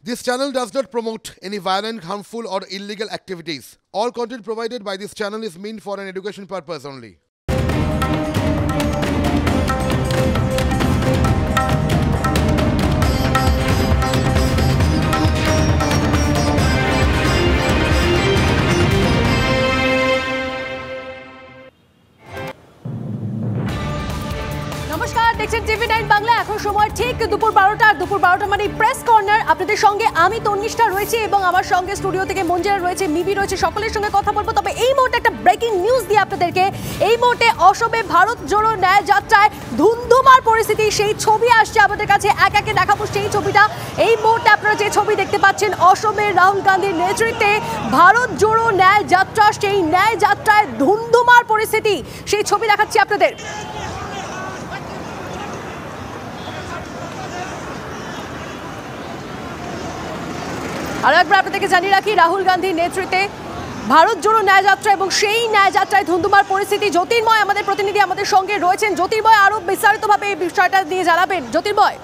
This channel does not promote any violent, harmful, or illegal activities. All content provided by this channel is meant for an education purpose only. নমস্কার, দেখছেন TV9 Bangla. এখন সময় ঠিক দুপুর 12টা মানে press corner. আপনাদের সঙ্গে আমি তন্নিষ্ঠা রয়েছি এবং আমার সঙ্গে স্টুডিও থেকে মঞ্জিরা রয়েছে, মিবি রয়েছে, সকলের সঙ্গে কথা বলবো। তবে এই মুহূর্তে একটা ব্রেকিং নিউজ দিই আপনাদেরকে। এই মুহূর্তে অসমে ভারত জোড়ো ন্যায় যাত্রায় ধুন্ধুমার পরিস্থিতি, সেই ছবি আসছে আমাদের কাছে, এক একে দেখাবো সেই ছবিটা। এই মুহূর্তে আপনারা যে ছবি দেখতে পাচ্ছেন, অসমের রাহুল গান্ধীর নেতৃত্বে ভারত জোড়ো ন্যায় যাত্রা, সেই ন্যায় যাত্রায় ধুন্ধুমার পরিস্থিতি, সেই ছবি দেখাচ্ছি আপনাদের। আরো একবার আপনাদেরকে জানিয়ে রাখি, রাহুল গান্ধীর নেতৃত্বে ভারত জোড়ো ন্যায় যাত্রা এবং সেই ন্যায় যাত্রায় ধুন্ধুমার পরিস্থিতি। জ্যোতির্ময় আমাদের প্রতিনিধি আমাদের সঙ্গে রয়েছেন। জ্যোতির্ময় আরো বিস্তারিতভাবে এই বিষয়টা নিয়ে জানাবেন। জ্যোতির্ময়,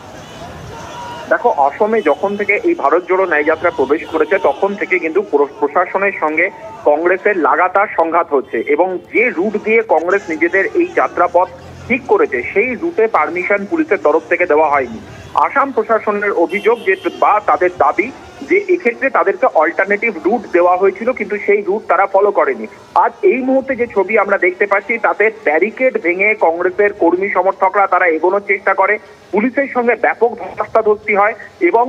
দেখো, অসমে যখন থেকে এই ভারত জোড়ো ন্যায় যাত্রা প্রবেশ করেছে তখন থেকে কিন্তু প্রশাসনের সঙ্গে কংগ্রেসের লাগাতার সংঘাত হচ্ছে এবং যে রুট দিয়ে কংগ্রেস নিজেদের এই যাত্রাপথ ঠিক করেছে সেই রুটে পারমিশন পুলিশের তরফ থেকে দেওয়া হয়নি। আসাম প্রশাসনের অভিযোগ যে বা তাদের দাবি যে এক্ষেত্রে তাদেরকে অল্টারনেটিভ রুট দেওয়া হয়েছিল, কিন্তু সেই রুট তারা ফলো করেনি। আজ এই মুহূর্তে যে ছবি আমরা দেখতে পাচ্ছি তাতে ব্যারিকেড ভেঙে কংগ্রেসের কর্মী সমর্থকরা তারা এগোনোর চেষ্টা করে, পুলিশের সঙ্গে ব্যাপক ধস্তাধস্তি হয় এবং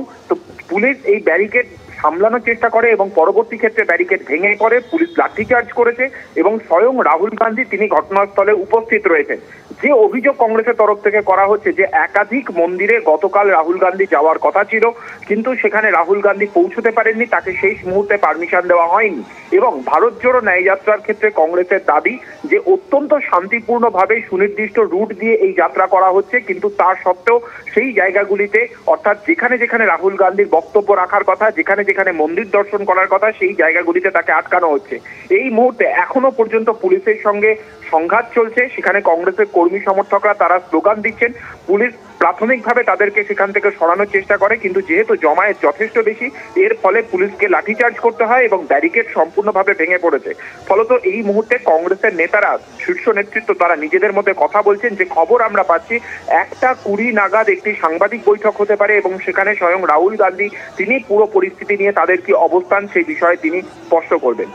পুলিশ এই ব্যারিকেড সামলানোর চেষ্টা করে এবং পরবর্তী ক্ষেত্রে ব্যারিকেড ভেঙে পড়ে, পুলিশ লাঠিচার্জ করেছে এবং স্বয়ং রাহুল গান্ধী তিনি ঘটনাস্থলে উপস্থিত রয়েছেন। যে অভিযোগ কংগ্রেসের তরফ থেকে করা হচ্ছে যে একাধিক মন্দিরে গতকাল রাহুল গান্ধী যাওয়ার কথা ছিল, কিন্তু সেখানে রাহুল গান্ধী পৌঁছতে পারেননি, তাকে শেষ মুহূর্তে পারমিশন দেওয়া হয়নি। এবং ভারত জোড়ো ন্যায় যাত্রার ক্ষেত্রে কংগ্রেসের দাবি যে অত্যন্ত শান্তিপূর্ণভাবে সুনির্দিষ্ট রুট দিয়ে এই যাত্রা করা হচ্ছে, কিন্তু তার সত্ত্বেও সেই জায়গাগুলিতে অর্থাৎ যেখানে যেখানে রাহুল গান্ধীর বক্তব্য রাখার কথা, যেখানে যেখানে মন্দির দর্শন করার কথা, সেই জায়গাগুলিতে তাকে আটকানো হচ্ছে। এই মুহূর্তে এখনো পর্যন্ত পুলিশের সঙ্গে সংঘাত চলছে, সেখানে কংগ্রেসের কর্মী সমর্থকরা তারা স্লোগান দিচ্ছেন। পুলিশ প্রাথমিকভাবে তাদেরকে সেখান থেকে সরানোর চেষ্টা করে, কিন্তু যেহেতু জমায়েত যথেষ্ট বেশি, এর ফলে পুলিশকে লাঠিচার্জ করতে হয় এবং ব্যারিকেড সম্পূর্ণভাবে ভেঙে পড়েছে। ফলত এই মুহূর্তে কংগ্রেসের নেতারা, শীর্ষ নেতৃত্ব, তারা নিজেদের মধ্যে কথা বলছেন। যে খবর আমরা পাচ্ছি 1:20 নাগাদ একটি সাংবাদিক বৈঠক হতে পারে এবং সেখানে স্বয়ং রাহুল গান্ধী তিনি পুরো পরিস্থিতি নিয়ে তাদের কি অবস্থান সেই বিষয়ে তিনি স্পষ্ট করবেন।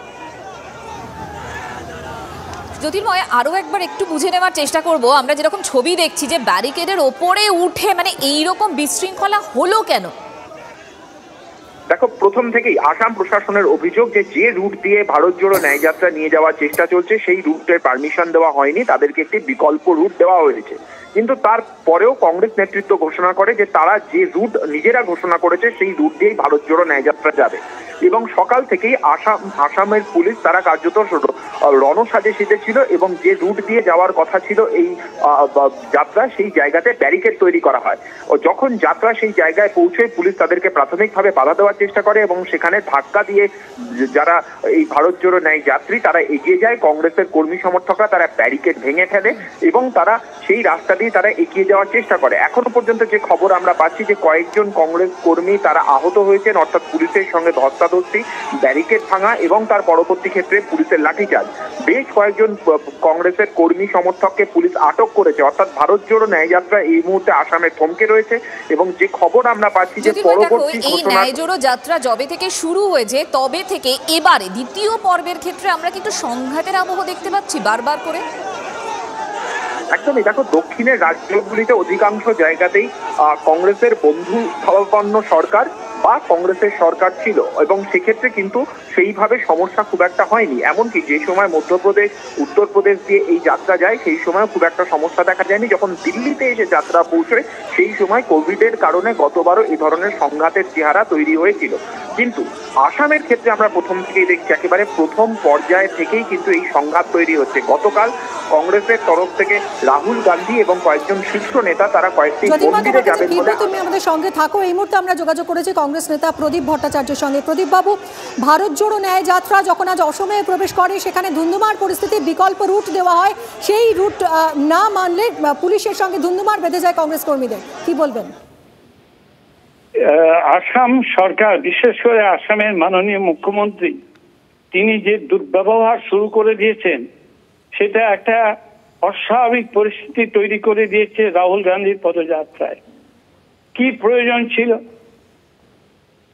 জ্যোতির্ময়, আরো একবার একটু বুঝে নেওয়ার চেষ্টা করব, আমরা যেরকম ছবি দেখছি যে ব্যারিকেডের ওপরে উঠে মানে এইরকম বিশৃঙ্খলা হলো কেন? দেখো, প্রথম থেকেই আসাম প্রশাসনের অভিযোগ যে রুট দিয়ে ভারত জোড়ো ন্যায় যাত্রা নিয়ে যাওয়ার চেষ্টা চলছে সেই রুটের পারমিশন দেওয়া হয়নি, তাদেরকে একটি বিকল্প রুট দেওয়া হয়েছে। কিন্তু তারপরেও কংগ্রেস নেতৃত্ব ঘোষণা করে যে তারা যে রুট নিজেরা ঘোষণা করেছে সেই রুট দিয়েই ভারত জোড়ো ন্যায় যাত্রা যাবে। এবং সকাল থেকেই আসামের পুলিশ তারা কার্যত রণসাজে সেজেছিল এবং যে রুট দিয়ে যাওয়ার কথা ছিল এই যাত্রা, সেই জায়গাতে ব্যারিকেড তৈরি করা হয়। ও যখন যাত্রা সেই জায়গায় পৌঁছে পুলিশ তাদেরকে প্রাথমিকভাবে বাধা দেওয়ার চেষ্টা করে এবং সেখানে ধাক্কা দিয়ে যারা এই ভারত জোড়ো ন্যায় যাত্রী তারা এগিয়ে যায়, কংগ্রেসের কর্মী সমর্থকরা তারা ব্যারিকেড ভেঙে ফেলে এবং তারা সেই রাস্তা দিয়ে তারা এগিয়ে যাওয়ার চেষ্টা করে। এখনো পর্যন্ত যে খবর আমরা পাচ্ছি যে কয়েকজন কংগ্রেস কর্মী তারা আহত হয়েছেন, অর্থাৎ পুলিশের সঙ্গে ধস্তাধস্তি, ব্যারিকেড ভাঙা এবং তার পরবর্তী ক্ষেত্রে পুলিশের লাঠিচার্জ। বেশ কয়েকজন কংগ্রেসের কর্মী সমর্থককে পুলিশ আটক করেছে, অর্থাৎ ভারত জোড়ো ন্যায় যাত্রা এই মুহূর্তে আসামে থমকে রয়েছে। এবং যে খবর আমরা পাচ্ছি যে পরবর্তী এই ন্যায় জোড়ো যাত্রা যবে থেকে শুরু হয়েছে তবে থেকে এবারে দ্বিতীয় পর্বের ক্ষেত্রে আমরা কিন্তু সংঘাতের আবহ দেখতে পাচ্ছি বারবার করে। একদমই, দেখো, দক্ষিণের রাজ্যগুলিতে অধিকাংশ জায়গাতেই কংগ্রেসের বন্ধু ভাবাপন্ন সরকার বা কংগ্রেসের সরকার ছিল এবং সেক্ষেত্রে কিন্তু সেইভাবে সমস্যা খুব একটা হয়নি। এমনকি যে সময় মধ্যপ্রদেশ, উত্তরপ্রদেশ দিয়ে এই যাত্রা যায় সেই সময় খুব একটা সমস্যা দেখা যায়নি। যখন দিল্লিতে এসে যাত্রা পৌঁছয় সেই সময় কোভিডের কারণে গতবারও এই ধরনের সংঘাতের চেহারা তৈরি হয়েছিল। কিন্তু আসামের ক্ষেত্রে আমরা প্রথম থেকেই দেখছি, একেবারে প্রথম পর্যায় থেকেই কিন্তু এই সংঘাত তৈরি হচ্ছে। গতকাল কংগ্রেসের তরফ থেকে রাহুল গান্ধী এবং কয়েকজন শীর্ষ নেতা তারা কয়েকটি মন্দিরে যাবেন বলে। তুমি আমাদের সঙ্গে থাকো। এই মুহূর্তে আমরা যোগাযোগ করেছি কংগ্রেস নেতা প্রদীপ ভট্টাচার্যের সঙ্গে। প্রদীপ বাবু, ভারত জোড়ো ন্যায় যাত্রা যখন আজ অসমে প্রবেশ করে সেখানে ধুন্ধুমার পরিস্থিতি, বিকল্প রুট দেওয়া হয়, সেই রুট না মানলে পুলিশের সঙ্গে ধুন্ধুমার বেঁধে যায় কংগ্রেস কর্মীদের, কি বলবেন? আসাম সরকার, বিশেষ করে আসামের মাননীয় মুখ্যমন্ত্রী, তিনি যে দুর্ব্যবহার শুরু করে দিয়েছেন সেটা একটা অস্বাভাবিক পরিস্থিতি তৈরি করে দিয়েছে রাহুল গান্ধীর পদযাত্রায়। কি প্রয়োজন ছিল?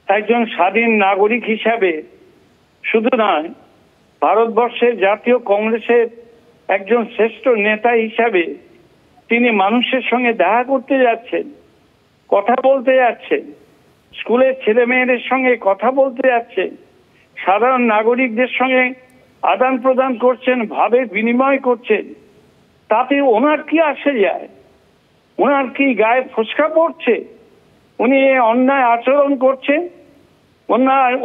একজন স্বাধীন নাগরিক হিসাবে শুধু নয়, ভারতবর্ষের জাতীয় কংগ্রেসের একজন শ্রেষ্ঠ নেতা হিসাবে তিনি মানুষের সঙ্গে দেখা করতে যাচ্ছেন, কথা বলতে যাচ্ছেন, স্কুলের ছেলে মেয়েদের সঙ্গে কথা বলতে যাচ্ছেন, সাধারণ নাগরিকদের সঙ্গে আদান প্রদান করছেন, ভাবে বিনিময় করছেন। তাতে ওনার কি আসে যায়? ওনার কি গায়ে ফোসকা পড়ছে? উনি অন্যায় আচরণ করছেন,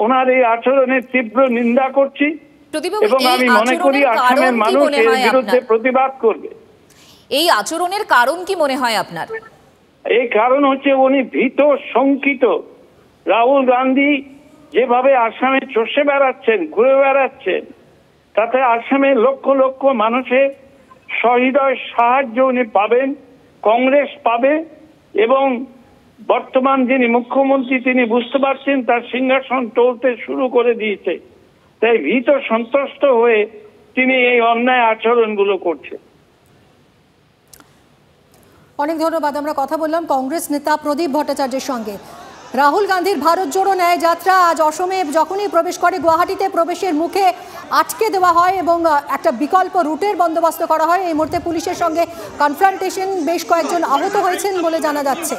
ওনার এই আচরণের তীব্র নিন্দা করছি এবং আমি মনে করি আসামের মানুষ এর বিরুদ্ধে প্রতিবাদ করবে। এই আচরণের কারণ কি মনে হয় আপনার? এই কারণ হচ্ছে উনি ভীত, শঙ্কিত। রাহুল গান্ধী যেভাবে আসামে চষে বেড়াচ্ছেন, ঘুরে বেড়াচ্ছেন, তাতে আসামের লক্ষ লক্ষ মানুষের সহৃদয় সাহায্য উনি পাবেন, কংগ্রেস পাবে এবং বর্তমান যিনি মুখ্যমন্ত্রী তিনি বুঝতে পারছেন তার সিংহাসন টলতে শুরু করে দিয়েছে। তাই ভীত সন্ত্রস্ত হয়ে তিনি এই অন্যায় আচরণগুলো করছেন। অনেক ধন্যবাদ। আমরা কথা বললাম কংগ্রেস নেতা প্রদীপ ভট্টাচার্যের সঙ্গে। রাহুল গান্ধীর ভারত জোড়ো ন্যায় যাত্রা আজ অসমে যখনই প্রবেশ করে, গুয়াহাটিতে প্রবেশের মুখে আটকে দেওয়া হয় এবং একটা বিকল্প রুটের বন্দোবস্ত করা হয়। এই মুহূর্তে পুলিশের সঙ্গে কনফ্রন্টেশন, বেশ কয়েকজন আহত হয়েছেন বলে জানা যাচ্ছে।